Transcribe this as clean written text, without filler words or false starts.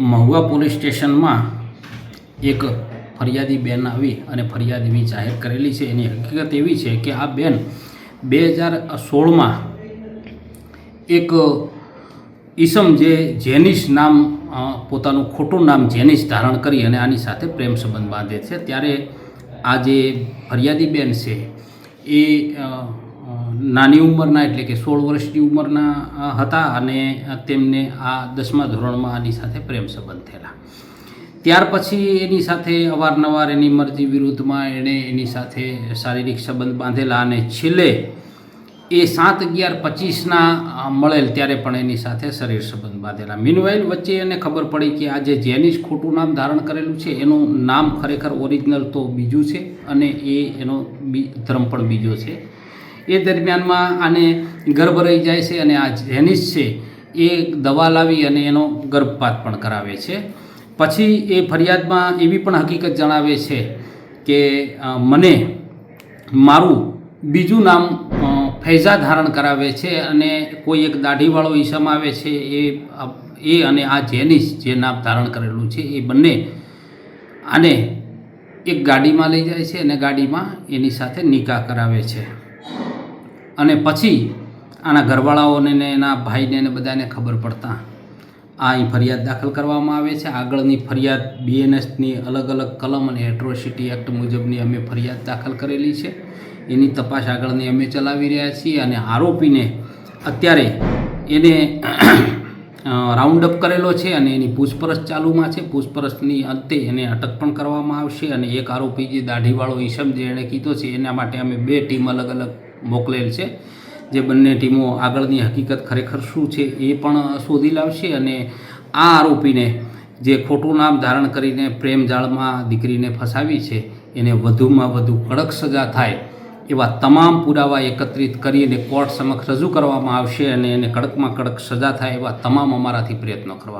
Mahuva police સ્ટેશનમાં એક ફરિયાદી બેન આવી અને ફરિયાદ એવી જાહેર કરેલી છે. એની હકીકત એવી છે કે આ બેન 2016માં એક ઈસમ જે જેનિશ નામ પોતાનું ખોટું નામ જેનિશ ધારણ કરી અને આની સાથે પ્રેમ સંબંધ બાંધે છે. ત્યારે આ જે ફરિયાદી બેન છે એ નાની ઉંમરના એટલે કે 16 વર્ષની ઉંમરના હતા અને તેમને આ 10મા ધોરણમાં આની સાથે પ્રેમ સંબંધ થયેલા. ત્યાર પછી એની સાથે અવારનવાર એની મરજી વિરુદ્ધમાં એણે એની સાથે શારીરિક સંબંધ બાંધેલા અને છેલ્લે એ 7/11/25ના મળેલ ત્યારે પણ એની સાથે શરીર સંબંધ બાંધેલા. મીનવાઇલ વચ્ચે એને ખબર પડી કે આ જે જેનિશ ખોટું નામ ધારણ કરેલું છે એનું નામ ખરેખર ઓરિજિનલ તો બીજું છે અને એનો ધર્મ પણ બીજો છે. એ દરમિયાનમાં આને ગર્ભ રહી જાય છે અને આ જેનિશ છે એ દવા લાવી અને એનો ગર્ભપાત પણ કરાવે છે. પછી એ ફરિયાદમાં એવી પણ હકીકત જણાવે છે કે મને મારું બીજું નામ ફૈઝા ધારણ કરાવે છે અને કોઈ એક દાઢીવાળો ઈસમ આવે છે એ અને આ જેનિશ જે નામ ધારણ કરેલું છે એ બંને આને એક ગાડીમાં લઈ જાય છે અને ગાડીમાં એની સાથે નિકાહ કરાવે છે. અને પછી આના ઘરવાળાઓને ને એના ભાઈને ને બધાને ખબર પડતા અહીં ફરિયાદ દાખલ કરવામાં આવે છે. આગળની ફરિયાદ BNSની અલગ અલગ કલમ અને એટ્રોસિટી એક્ટ મુજબની અમે ફરિયાદ દાખલ કરેલી છે. એની તપાસ આગળની અમે ચલાવી રહ્યા છીએ અને આરોપીને અત્યારે એને રાઉન્ડ અપ કરેલો છે અને એની પૂછપરછ ચાલુમાં છે. પૂછપરછની અંતે એને અટક પણ કરવામાં આવશે અને એક આરોપી જે દાઢીવાળો ઈસમ જે એણે કીધો છે એના માટે અમે 2 ટીમ અલગ અલગ મોકલેલ છે. જે બંને ટીમો આગળની હકીકત ખરેખર શું છે એ પણ શોધી લાવશે અને આ આરોપીને જે ખોટું નામ ધારણ કરીને પ્રેમ જાળમાં દીકરીને ફસાવી છે એને વધુમાં વધુ કડક સજા થાય એવા તમામ પુરાવા એકત્રિત કરીને કોર્ટ સમક્ષ રજૂ કરવામાં આવશે અને એને કડકમાં કડક સજા થાય એવા તમામ અમારાથી પ્રયત્નો કરવામાં